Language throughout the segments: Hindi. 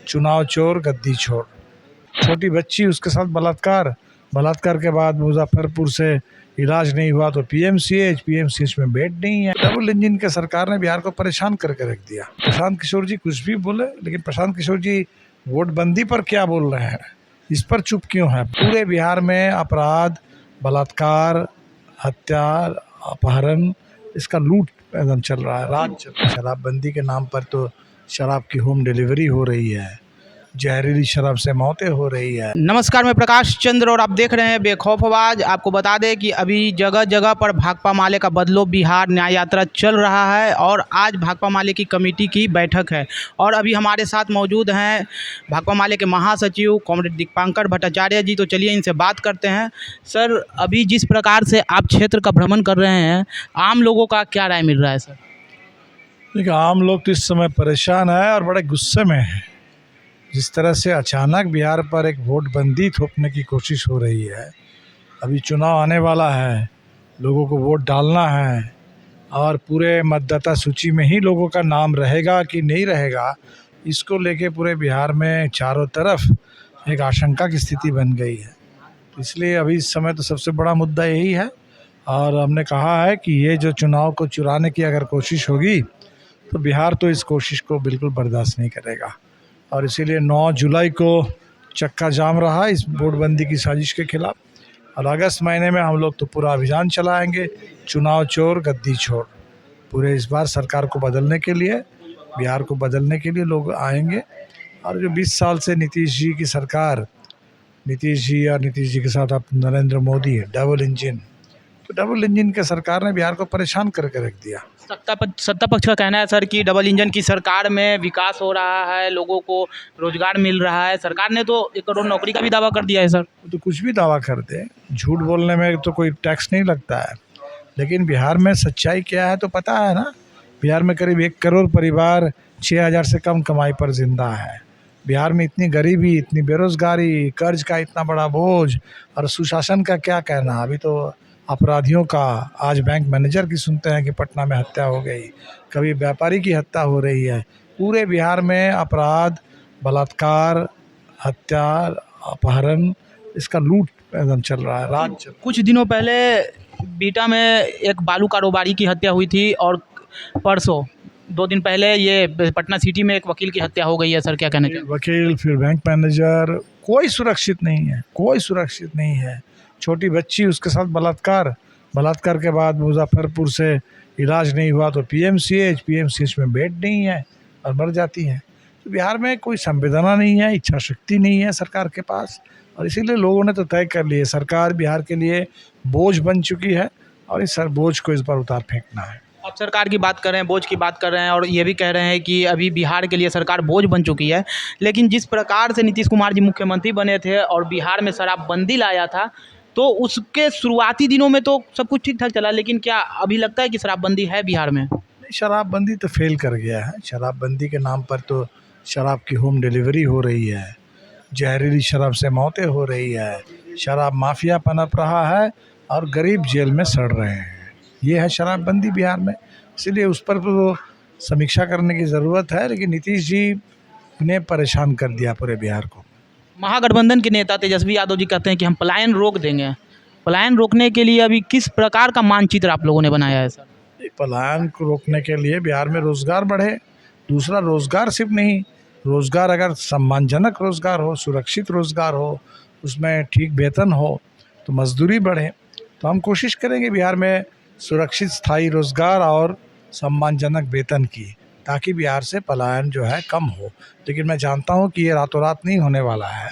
चुनाव चोर गद्दी छोड़। छोटी बच्ची, उसके साथ बलात्कार, बलात्कार के बाद मुजफ्फरपुर से इलाज नहीं हुआ तो पीएमसीएच में बेड नहीं है। डबल इंजन के सरकार ने बिहार को परेशान करके रख दिया। प्रशांत किशोर जी कुछ भी बोले, लेकिन प्रशांत किशोर जी वोट बंदी पर क्या बोल रहे हैं, इस पर चुप क्यों है। पूरे बिहार में अपराध, बलात्कार, हत्या, अपहरण, इसका लूट एकदम चल रहा है, राज चल रहा है। शराबबंदी के नाम पर तो शराब की होम डिलीवरी हो रही है, जहरीली शराब से मौतें हो रही है। नमस्कार, मैं प्रकाश चंद्र और आप देख रहे हैं बेखौफ आवाज। आपको बता दें कि अभी जगह जगह पर भाकपा माले का बदलो बिहार न्याय यात्रा चल रहा है और आज भाकपा माले की कमेटी की बैठक है और अभी हमारे साथ मौजूद हैं भाकपा माले के महासचिव कॉमरेड दीपांकर भट्टाचार्य जी। तो चलिए इनसे बात करते हैं। सर, अभी जिस प्रकार से आप क्षेत्र का भ्रमण कर रहे हैं, आम लोगों का क्या राय मिल रहा है? सर देखिए, आम लोग तो इस समय परेशान है और बड़े गुस्से में है। जिस तरह से अचानक बिहार पर एक वोट बंदी थोपने की कोशिश हो रही है। अभी चुनाव आने वाला है, लोगों को वोट डालना है और पूरे मतदाता सूची में ही लोगों का नाम रहेगा कि नहीं रहेगा, इसको लेके पूरे बिहार में चारों तरफ एक आशंका की स्थिति बन गई है। इसलिए अभी इस समय तो सबसे बड़ा मुद्दा यही है और हमने कहा है कि ये जो चुनाव को चुराने की अगर कोशिश होगी तो बिहार तो इस कोशिश को बिल्कुल बर्दाश्त नहीं करेगा और इसीलिए 9 जुलाई को चक्का जाम रहा इस वोटबंदी की साजिश के खिलाफ। और अगस्त महीने में हम लोग तो पूरा अभियान चलाएंगे, चुनाव चोर गद्दी छोड़। पूरे इस बार सरकार को बदलने के लिए, बिहार को बदलने के लिए लोग आएंगे। और जो 20 साल से नीतीश जी की सरकार, नीतीश जी और नीतीश जी के साथ अब नरेंद्र मोदी है, डबल इंजन, तो डबल इंजन के सरकार ने बिहार को परेशान करके रख दिया। सत्ता पक्ष का कहना है सर कि डबल इंजन की सरकार में विकास हो रहा है, लोगों को रोजगार मिल रहा है। सरकार ने तो 1 करोड़ नौकरी का भी दावा कर दिया है। सर तो कुछ भी दावा कर दे, झूठ बोलने में तो कोई टैक्स नहीं लगता है, लेकिन बिहार में सच्चाई क्या है तो पता है ना। बिहार में करीब 1 करोड़ परिवार 6,000 से कम कमाई पर जिंदा है। बिहार में इतनी गरीबी, इतनी बेरोजगारी, कर्ज का इतना बड़ा बोझ और सुशासन का क्या कहना। अभी तो अपराधियों का, आज बैंक मैनेजर की सुनते हैं कि पटना में हत्या हो गई, कभी व्यापारी की हत्या हो रही है। पूरे बिहार में अपराध, बलात्कार, हत्या, अपहरण, इसका लूट एकदम चल रहा है, राज चल। कुछ दिनों पहले बीटा में एक बालू कारोबारी की हत्या हुई थी और परसों 2 दिन पहले ये पटना सिटी में एक वकील की हत्या हो गई है। सर क्या कहना चाहिए? वकील, फिर बैंक मैनेजर, कोई सुरक्षित नहीं है, कोई सुरक्षित नहीं है। छोटी बच्ची, उसके साथ बलात्कार, बलात्कार के बाद मुजफ्फरपुर से इलाज नहीं हुआ तो पीएमसीएच में बेड नहीं है और मर जाती है। तो बिहार में कोई संवेदना नहीं है, इच्छा शक्ति नहीं है सरकार के पास और इसीलिए लोगों ने तो तय कर लिए सरकार बिहार के लिए बोझ बन चुकी है और इस बोझ को इस बार उतार फेंकना है। आप सरकार की बात कर रहे हैं, बोझ की बात कर रहे हैं और ये भी कह रहे हैं कि अभी बिहार के लिए सरकार बोझ बन चुकी है, लेकिन जिस प्रकार से नीतीश कुमार जी मुख्यमंत्री बने थे और बिहार में शराबबंदी लाया था तो उसके शुरुआती दिनों में तो सब कुछ ठीक ठाक चला, लेकिन क्या अभी लगता है कि शराबबंदी है बिहार में? शराबबंदी तो फेल कर गया है। शराबबंदी के नाम पर तो शराब की होम डिलीवरी हो रही है, जहरीली शराब से मौतें हो रही है, शराब माफिया पनप रहा है और गरीब जेल में सड़ रहे हैं। ये है शराबबंदी बिहार में, इसलिए उस पर तो समीक्षा करने की ज़रूरत है। लेकिन नीतीश जी ने परेशान कर दिया पूरे बिहार को। महागठबंधन के नेता तेजस्वी यादव जी कहते हैं कि हम पलायन रोक देंगे। पलायन रोकने के लिए अभी किस प्रकार का मानचित्र आप लोगों ने बनाया है? सर पलायन को रोकने के लिए बिहार में रोज़गार बढ़े। दूसरा, रोज़गार सिर्फ नहीं, रोज़गार अगर सम्मानजनक रोज़गार हो, सुरक्षित रोज़गार हो, उसमें ठीक वेतन हो तो मजदूरी बढ़े। तो हम कोशिश करेंगे बिहार में सुरक्षित स्थायी रोज़गार और सम्मानजनक वेतन की, ताकि बिहार से पलायन जो है कम हो। लेकिन मैं जानता हूँ कि ये रातों रात नहीं होने वाला है।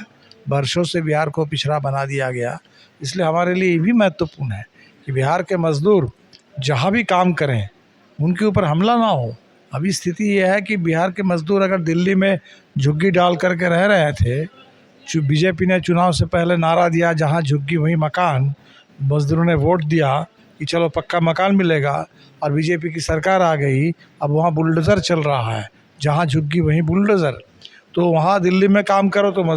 वर्षों से बिहार को पिछड़ा बना दिया गया, इसलिए हमारे लिए ये भी महत्वपूर्ण है कि बिहार के मज़दूर जहाँ भी काम करें उनके ऊपर हमला ना हो। अभी स्थिति ये है कि बिहार के मज़दूर अगर दिल्ली में झुग्गी डाल करके रह रहे थे, बीजेपी ने चुनाव से पहले नारा दिया जहाँ झुग्गी वहीं मकान, मज़दूरों ने वोट दिया कि चलो पक्का मकान मिलेगा और बीजेपी की सरकार आ गई, अब वहाँ बुलडोज़र चल रहा है, जहाँ झुग्गी वहीं बुलडोज़र। तो वहाँ दिल्ली में काम करो तो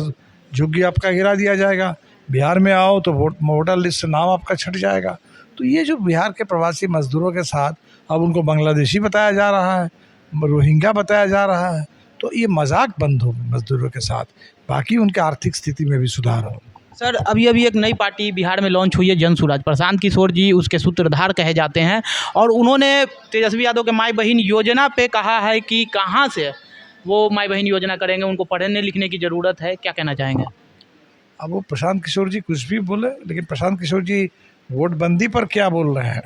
झुग्गी आपका गिरा दिया जाएगा, बिहार में आओ तो वोटर लिस्ट से नाम आपका छट जाएगा। तो ये जो बिहार के प्रवासी मज़दूरों के साथ अब उनको बांग्लादेशी बताया जा रहा है, रोहिंग्या बताया जा रहा है, तो ये मजाक बंद हो मजदूरों के साथ, बाकी उनके आर्थिक स्थिति में भी सुधार हो। सर अभी अभी एक नई पार्टी बिहार में लॉन्च हुई है जन सुराज। प्रशांत किशोर जी उसके सूत्रधार कहे जाते हैं और उन्होंने तेजस्वी यादव के माई बहन योजना पे कहा है कि कहाँ से वो माई बहन योजना करेंगे, उनको पढ़ने लिखने की ज़रूरत है। क्या कहना चाहेंगे? अब वो प्रशांत किशोर जी कुछ भी बोले, लेकिन प्रशांत किशोर जी वोटबंदी पर क्या बोल रहे हैं,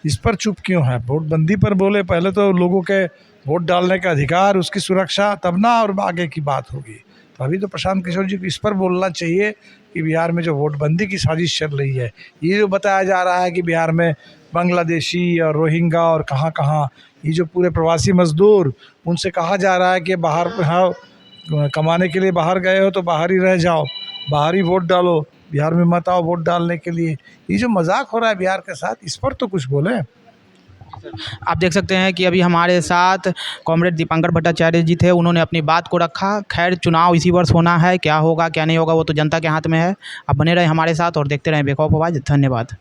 इस पर चुप क्यों है? वोटबंदी पर बोले, पहले तो लोगों के वोट डालने का अधिकार, उसकी सुरक्षा, तब ना और आगे की बात होगी। तो अभी तो प्रशांत किशोर जी को इस पर बोलना चाहिए कि बिहार में जो वोटबंदी की साजिश चल रही है, ये जो बताया जा रहा है कि बिहार में बांग्लादेशी और रोहिंग्या और कहाँ कहाँ ये जो पूरे प्रवासी मजदूर, उनसे कहा जा रहा है कि बाहर हाँ कमाने के लिए बाहर गए हो तो बाहर ही रह जाओ, बाहर ही वोट डालो, बिहार में मत आओ वोट डालने के लिए। ये जो मजाक हो रहा है बिहार के साथ, इस पर तो कुछ बोले। आप देख सकते हैं कि अभी हमारे साथ कॉमरेड दीपांकर भट्टाचार्य जी थे, उन्होंने अपनी बात को रखा। खैर चुनाव इसी वर्ष होना है, क्या होगा क्या नहीं होगा वो तो जनता के हाथ में है। आप बने रहें हमारे साथ और देखते रहें बेखौफ आवाज़। धन्यवाद।